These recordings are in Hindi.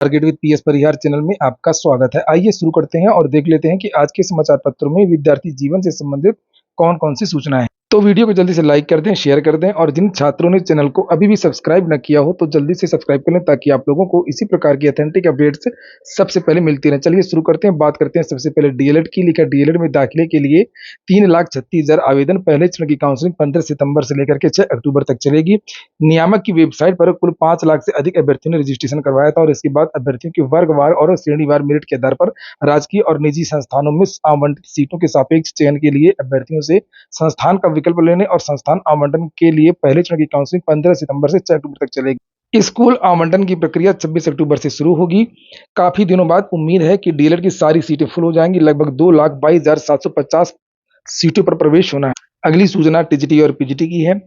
Target with PS Parihar channel में आपका स्वागत है। आइए शुरू करते हैं और देख लेते हैं कि आज के समाचार पत्रों में विद्यार्थी जीवन से संबंधित कौन-कौन सी सूचनाएं हैं। तो वीडियो को जल्दी से लाइक कर दें, शेयर कर दें और जिन छात्रों ने चैनल को अभी भी सब्सक्राइब न किया हो तो जल्दी से सब्सक्राइब कर लें ताकि आप लोगों को इसी प्रकार की ऑथेंटिक अपडेट्स सबसे पहले मिलती रहें। चलिए शुरू करते हैं, बात करते हैं सबसे पहले डीएलएड की। लिखा डीएलएड में दाखिले के लिए 3,36,000 आवेदन, पहले चरण की काउंसलिंग 15 सितंबर से लेकर के 6 अक्टूबर तक चलेगी। नियामक की वेबसाइट पर कुल 5 लाख से अधिक अभ्यर्थियों ने रजिस्ट्रेशन करवाया था और इसके बाद अभ्यर्थियों के वर्गवार और श्रेणीवार मेरिट के आधार पर राजकीय और निजी संस्थानों में आवंटित सीटों के सापेक्ष चयन के लिए अभ्यर्थियों से संस्थान का विकल्प लेने और संस्थान आवंटन के लिए पहले चरण की काउंसलिंग 15 सितंबर से 6 अक्टूबर तक चलेगी। स्कूल आवंटन की प्रक्रिया 26 अक्टूबर से शुरू होगी। काफी दिनों बाद उम्मीद है कि डीएलएड की सारी सीटें फुल हो जाएंगी। लगभग 2,22,750 सीटों पर प्रवेश होना है। अगली सूचना टीजीटी और पीजीटी की है।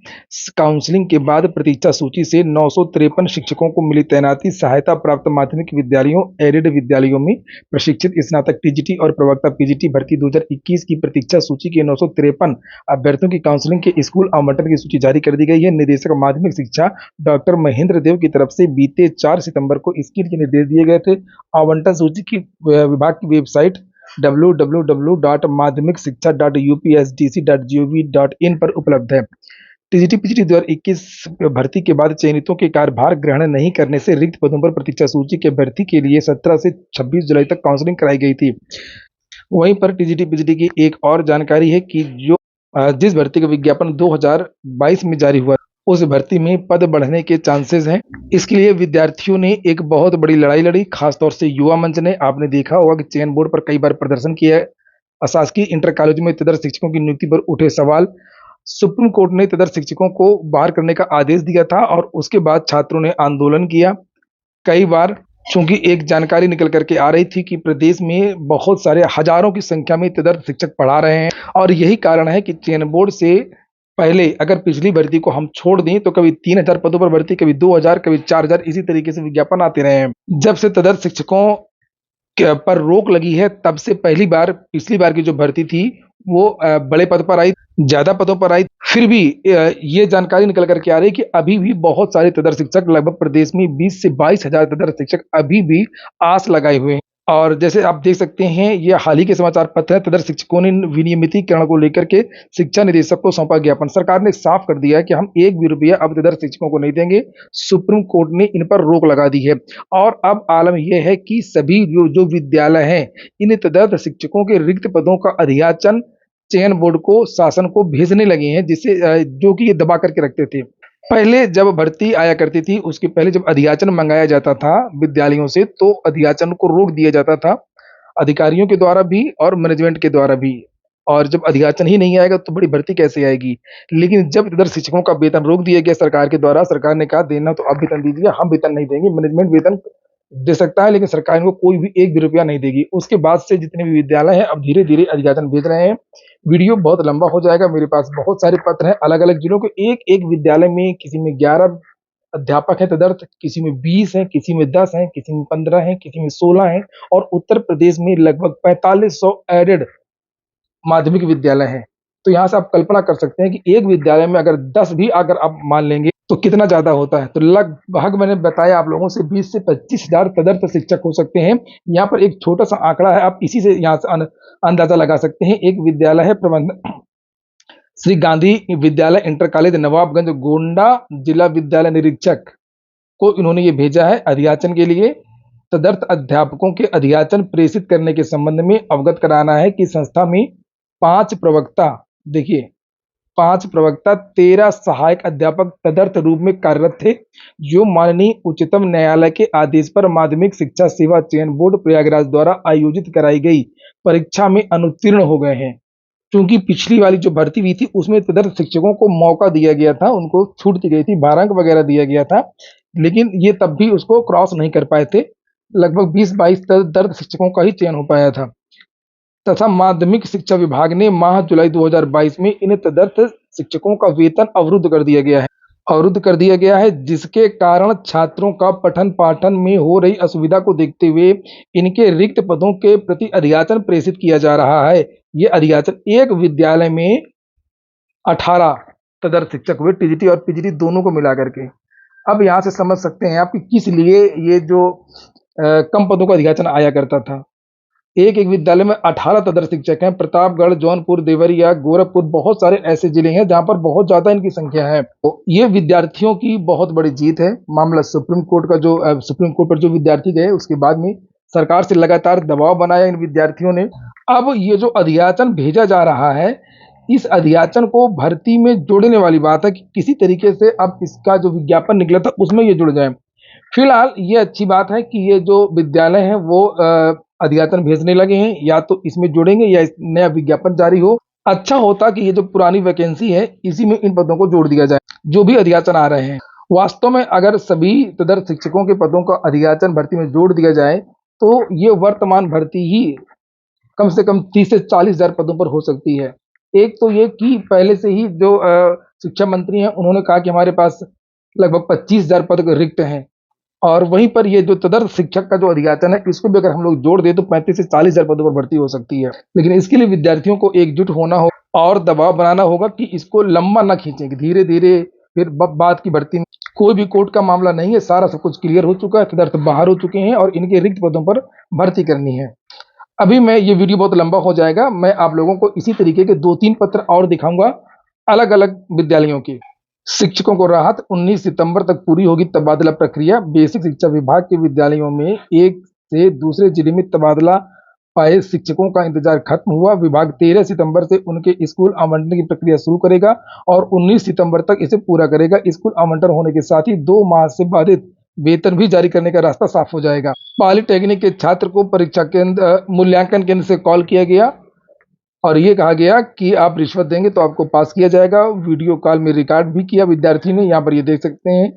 काउंसलिंग के बाद प्रतीक्षा सूची से 953 शिक्षकों को मिली तैनाती। सहायता प्राप्त माध्यमिक विद्यालयों, एडेड विद्यालयों में प्रशिक्षित स्नातक टीजीटी और प्रवक्ता पीजीटी भर्ती 2021 की प्रतीक्षा सूची के 953 अभ्यर्थियों की काउंसलिंग के स्कूल आवंटन की सूची जारी कर दी गई है। निदेशक माध्यमिक शिक्षा डॉक्टर महेंद्र देव की तरफ से बीते 4 सितंबर को इसके लिए निर्देश दिए गए थे। आवंटन सूची की विभाग की वेबसाइट www.madhyamikshikcha.upsdc.gov.in पर उपलब्ध है। टीजीटी पीजीटी 2021 भर्ती के बाद चयनितों के कार्यभार ग्रहण नहीं करने से रिक्त पदों पर प्रतीक्षा सूची के भर्ती के लिए 17 से 26 जुलाई तक काउंसलिंग कराई गई थी। वहीं पर टीजीटी पीजीटी की एक और जानकारी है कि जिस भर्ती का विज्ञापन 2022 में जारी हुआ उस भर्ती में पद बढ़ने के चांसेस हैं। इसके लिए विद्यार्थियों ने एक बहुत बड़ी लड़ाई लड़ी। खासतौर से युवा मंच ने, आपने देखा होगा कि चयन बोर्ड पर कई बार प्रदर्शन किया है। अशासकीय इंटर कॉलेज में तदर्थ शिक्षकों की नियुक्ति पर उठे सवाल। सुप्रीम कोर्ट ने तदर्थ शिक्षकों को बाहर करने का आदेश दिया था और उसके बाद छात्रों ने आंदोलन किया। कई बार चूंकि एक जानकारी निकल करके आ रही थी कि प्रदेश में बहुत सारे हजारों की संख्या में तदर्थ शिक्षक पढ़ा रहे हैं और यही कारण है कि चयन बोर्ड से पहले अगर पिछली भर्ती को हम छोड़ दें तो कभी 3,000 पदों पर भर्ती, कभी 2,000, कभी 4,000 इसी तरीके से विज्ञापन आते रहे हैं। जब से तदर्थ शिक्षकों पर रोक लगी है तब से पिछली बार की जो भर्ती थी वो बड़े पद पर आई, ज्यादा पदों पर आई। फिर भी ये जानकारी निकल करके आ रही है कि अभी भी बहुत सारे तदर्थ शिक्षक, लगभग प्रदेश में 20 से 22,000 तदर्थ शिक्षक अभी भी आस लगाए हुए हैं। और जैसे आप देख सकते हैं, ये हाल ही के समाचार पत्र है। तदर्थ शिक्षकों ने विनियमितीकरण को लेकर के शिक्षा निदेशक को सौंपा ज्ञापन। सरकार ने साफ कर दिया है कि हम 1 भी रुपया अब तदर्थ शिक्षकों को नहीं देंगे। सुप्रीम कोर्ट ने इन पर रोक लगा दी है और अब आलम यह है कि सभी जो विद्यालय हैं, इन तदर्थ शिक्षकों के रिक्त पदों का अधियाचन चयन बोर्ड को, शासन को भेजने लगे हैं, जिससे जो कि ये दबा करके रखते थे। पहले जब भर्ती आया करती थी उसके पहले जब अधियाचन मंगाया जाता था विद्यालयों से तो अधियाचन को रोक दिया जाता था, अधिकारियों के द्वारा भी और मैनेजमेंट के द्वारा भी। और जब अधियाचन ही नहीं आएगा तो बड़ी भर्ती कैसे आएगी। लेकिन जब इधर शिक्षकों का वेतन रोक दिया गया सरकार के द्वारा, सरकार ने कहा देना तो आप वेतन दीजिए, हम वेतन नहीं देंगे। मैनेजमेंट वेतन दे सकता है लेकिन सरकार इनको कोई भी 1 भी रुपया नहीं देगी। उसके बाद से जितने भी विद्यालय हैं अब धीरे धीरे अधियाचन भेज रहे हैं। वीडियो बहुत लंबा हो जाएगा, मेरे पास बहुत सारे पत्र हैं अलग अलग जिलों के। एक एक विद्यालय में किसी में 11 अध्यापक हैं तदर्थ, किसी में 20 हैं, किसी में 10 हैं, किसी में 15 हैं, किसी में 16 हैं और उत्तर प्रदेश में लगभग 4500 एडेड माध्यमिक विद्यालय हैं। तो यहाँ से आप कल्पना कर सकते हैं कि एक विद्यालय में अगर 10 भी अगर आप मान लेंगे तो कितना ज्यादा होता है। तो लगभग मैंने बताया आप लोगों से 20 से 25,000 तदर्थ शिक्षक हो सकते हैं। यहाँ पर एक छोटा सा आंकड़ा है, आप इसी से यहाँ से अंदाजा लगा सकते हैं। एक विद्यालय है प्रबंधन श्री गांधी विद्यालय इंटर कॉलेज नवाबगंज गोंडा, जिला विद्यालय निरीक्षक को इन्होंने ये भेजा है अधियाचन के लिए। तदर्थ अध्यापकों के अधियाचन प्रेषित करने के संबंध में अवगत कराना है कि संस्था में 5 प्रवक्ता, देखिए 5 प्रवक्ता, 13 सहायक अध्यापक तदर्थ रूप में कार्यरत थे, जो माननीय उच्चतम न्यायालय के आदेश पर माध्यमिक शिक्षा सेवा चयन बोर्ड प्रयागराज द्वारा आयोजित कराई गई परीक्षा में अनुत्तीर्ण हो गए हैं। क्योंकि पिछली वाली जो भर्ती हुई थी उसमें तदर्थ शिक्षकों को मौका दिया गया था, उनको छूट दी गई थी, 12 अंक वगैरह दिया गया था, लेकिन ये तब भी उसको क्रॉस नहीं कर पाए थे। लगभग 20-22 तदर्थ शिक्षकों का ही चयन हो पाया था तथा माध्यमिक शिक्षा विभाग ने माह जुलाई 2022 में इन तदर्थ शिक्षकों का वेतन अवरुद्ध कर दिया गया है, जिसके कारण छात्रों का पठन पाठन में हो रही असुविधा को देखते हुए इनके रिक्त पदों के प्रति अधियाचन प्रेषित किया जा रहा है। ये अधियाचन एक विद्यालय में 18 तदर्थ शिक्षक हुए, टीजीटी और पीजीटी दोनों को मिला करके। अब यहाँ से समझ सकते हैं आप कि किस लिए ये जो कम पदों का अधियाचन आया करता था। एक एक विद्यालय में 18 तदर्थ शिक्षक हैं। प्रतापगढ़, जौनपुर, देवरिया, गोरखपुर बहुत सारे ऐसे जिले हैं जहां पर बहुत ज्यादा इनकी संख्या है। तो ये विद्यार्थियों की बहुत बड़ी जीत है। मामला सुप्रीम कोर्ट का जो सुप्रीम कोर्ट पर जो विद्यार्थी गए उसके बाद में सरकार से लगातार दबाव बनाया इन विद्यार्थियों ने। अब ये जो अधियाचन भेजा जा रहा है, इस अधियाचन को भर्ती में जोड़ने वाली बात है कि किसी तरीके से अब इसका जो विज्ञापन निकला था उसमें ये जुड़ जाए। फिलहाल ये अच्छी बात है कि ये जो विद्यालय हैं वो अधियाचन भेजने लगे हैं, या तो इसमें जुड़ेंगे या इस नया विज्ञापन जारी हो। अच्छा होता कि ये जो पुरानी वैकेंसी है इसी में इन पदों को जोड़ दिया जाए जो भी अधियाचन आ रहे हैं। वास्तव में अगर सभी तदर्थ शिक्षकों के पदों का अधियाचन भर्ती में जोड़ दिया जाए तो ये वर्तमान भर्ती ही कम से कम 30 से 40 हजार पदों पर हो सकती है। एक तो ये कि पहले से ही जो शिक्षा मंत्री हैं उन्होंने कहा कि हमारे पास लगभग 25 हजार पद रिक्त हैं, और वहीं पर ये जो तदर्थ शिक्षक का जो अधियाचन है इसको भी अगर हम लोग जोड़ दें तो 35 से 40 हजार पदों पर भर्ती हो सकती है। लेकिन इसके लिए विद्यार्थियों को एकजुट होना होगा और दबाव बनाना होगा कि इसको लंबा ना खींचें, कि धीरे धीरे फिर बाद की भर्ती में कोई भी कोर्ट का मामला नहीं है, सारा सब कुछ क्लियर हो चुका है, तदर्थ बाहर हो चुके हैं और इनके रिक्त पदों पर भर्ती करनी है। अभी मैं ये वीडियो बहुत लंबा हो जाएगा, मैं आप लोगों को इसी तरीके के 2-3 पत्र और दिखाऊंगा अलग अलग विद्यालयों के। शिक्षकों को राहत, 19 सितंबर तक पूरी होगी तबादला प्रक्रिया। बेसिक शिक्षा विभाग के विद्यालयों में एक से दूसरे जिले में तबादला पाए शिक्षकों का इंतजार खत्म हुआ। विभाग 13 सितंबर से उनके स्कूल आवंटन की प्रक्रिया शुरू करेगा और 19 सितंबर तक इसे पूरा करेगा। स्कूल आवंटन होने के साथ ही 2 माह से बाधित वेतन भी जारी करने का रास्ता साफ हो जाएगा। पॉलिटेक्निक के छात्र को परीक्षा केंद्र मूल्यांकन केंद्र से कॉल किया गया और ये कहा गया कि आप रिश्वत देंगे तो आपको पास किया जाएगा। वीडियो कॉल में रिकॉर्ड भी किया विद्यार्थी ने, यहाँ पर ये देख सकते हैं।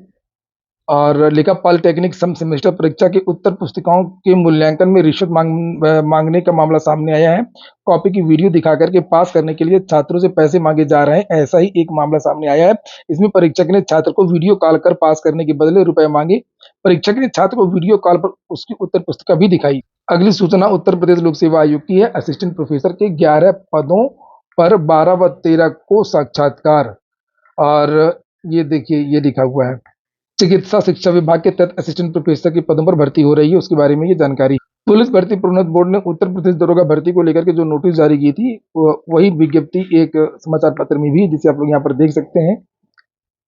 और लिखा, पॉलिटेक्निक सम सेमेस्टर परीक्षा की उत्तर पुस्तिकाओं के मूल्यांकन में रिश्वत मांगने का मामला सामने आया है। कॉपी की वीडियो दिखा करके पास करने के लिए छात्रों से पैसे मांगे जा रहे हैं, ऐसा ही एक मामला सामने आया है। इसमें परीक्षक ने छात्र को वीडियो कॉल कर पास करने के बदले रुपए मांगे। परीक्षक ने छात्र को वीडियो कॉल पर उसकी उत्तर पुस्तिका भी दिखाई। अगली सूचना उत्तर प्रदेश लोक सेवा आयोग की है। असिस्टेंट प्रोफेसर के 11 पदों पर 12 व 13 को साक्षात्कार। और ये देखिए, ये लिखा हुआ है, चिकित्सा शिक्षा विभाग के तहत असिस्टेंट प्रोफेसर के पदों पर भर्ती हो रही है, उसके बारे में ये जानकारी। पुलिस भर्ती प्रोन्नत बोर्ड ने उत्तर प्रदेश दरोगा भर्ती को लेकर के जो नोटिस जारी की थी वही विज्ञप्ति एक समाचार पत्र में भी, जिसे आप लोग यहाँ पर देख सकते हैं।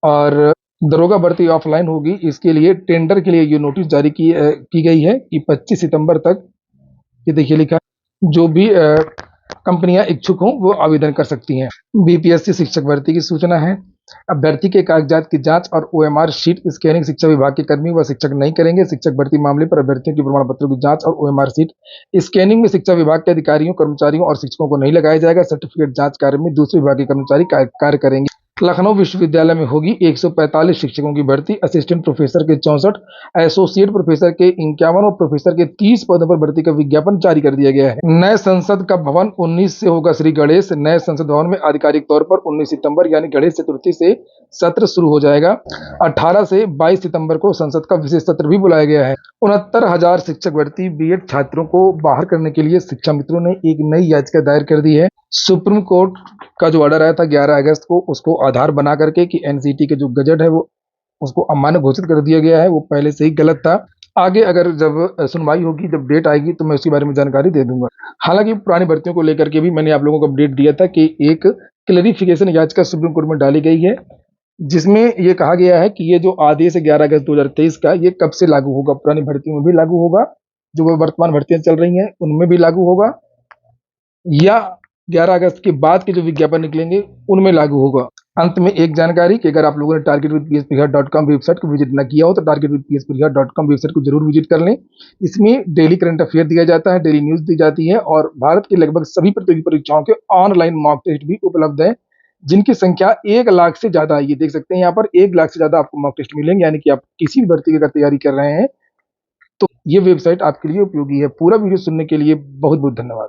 और दरोगा भर्ती ऑफलाइन होगी, इसके लिए टेंडर के लिए ये नोटिस जारी की गई है कि 25 सितंबर तक, ये देखिए लिखा, जो भी कंपनियां इच्छुक हों वो आवेदन कर सकती हैं। बीपीएससी शिक्षक भर्ती की सूचना है। अभ्यर्थी के कागजात की जांच और ओएमआर शीट स्कैनिंग शिक्षा विभाग के कर्मी व शिक्षक नहीं करेंगे। शिक्षक भर्ती मामले पर अभ्यर्थियों के प्रमाण पत्रों की जांच और ओएमआर शीट स्कैनिंग में शिक्षा विभाग के अधिकारियों, कर्मचारियों और शिक्षकों को नहीं लगाया जाएगा। सर्टिफिकेट जांच कार्य में दूसरे विभाग के कर्मचारी कार्य करेंगे। लखनऊ विश्वविद्यालय में होगी 145 शिक्षकों की भर्ती। असिस्टेंट प्रोफेसर के 64, एसोसिएट प्रोफेसर के 51 और प्रोफेसर के 30 पदों पर भर्ती का विज्ञापन जारी कर दिया गया है। नए संसद का भवन 19 से होगा श्री गणेश। नए संसद भवन में आधिकारिक तौर पर 19 सितंबर यानी गणेश चतुर्थी से सत्र शुरू हो जाएगा। 18 से 22 सितंबर को संसद का विशेष सत्र भी बुलाया गया है। 69,000 शिक्षक भर्ती बीएड छात्रों को बाहर करने के लिए शिक्षा मित्रों ने एक नई याचिका दायर कर दी है। सुप्रीम कोर्ट का जो ऑर्डर आया था 11 अगस्त को, उसको आधार बना करके कि एनसीटी के जो गजट है वो उसको अमान्य घोषित कर दिया गया है, वो पहले से ही गलत था। आगे अगर जब सुनवाई होगी, जब डेट आएगी तो मैं उसके बारे में जानकारी दे दूंगा। हालांकि पुरानी भर्तियों को लेकर के भी मैंने आप लोगों को अपडेट दिया था कि एक क्लैरिफिकेशन याचिका सुप्रीम कोर्ट में डाली गई है, जिसमें ये कहा गया है कि ये जो आदेश है 11 अगस्त 2023 का, ये कब से लागू होगा। पुरानी भर्तियों में भी लागू होगा, जो वर्तमान भर्तियां चल रही हैं उनमें भी लागू होगा, या 11 अगस्त के बाद के जो विज्ञापन निकलेंगे उनमें लागू होगा। अंत में एक जानकारी कि अगर आप लोगों ने targetwithpsbihat.com वेबसाइट को विजिट न किया हो तो targetwithpsbihat.com वेबसाइट को जरूर विजिट कर लें। इसमें डेली करंट अफेयर दिया जाता है, डेली न्यूज दी जाती है और भारत की लगभग सभी प्रतियोगी परीक्षाओं के ऑनलाइन मॉक टेस्ट भी उपलब्ध है, जिनकी संख्या 1 लाख से ज्यादा है। ये देख सकते हैं यहाँ पर 1 लाख से ज्यादा आपको मॉक टेस्ट मिलेंगे, यानी कि आप किसी भी भर्ती की अगर तैयारी कर रहे हैं तो ये वेबसाइट आपके लिए उपयोगी है। पूरा वीडियो सुनने के लिए बहुत बहुत धन्यवाद।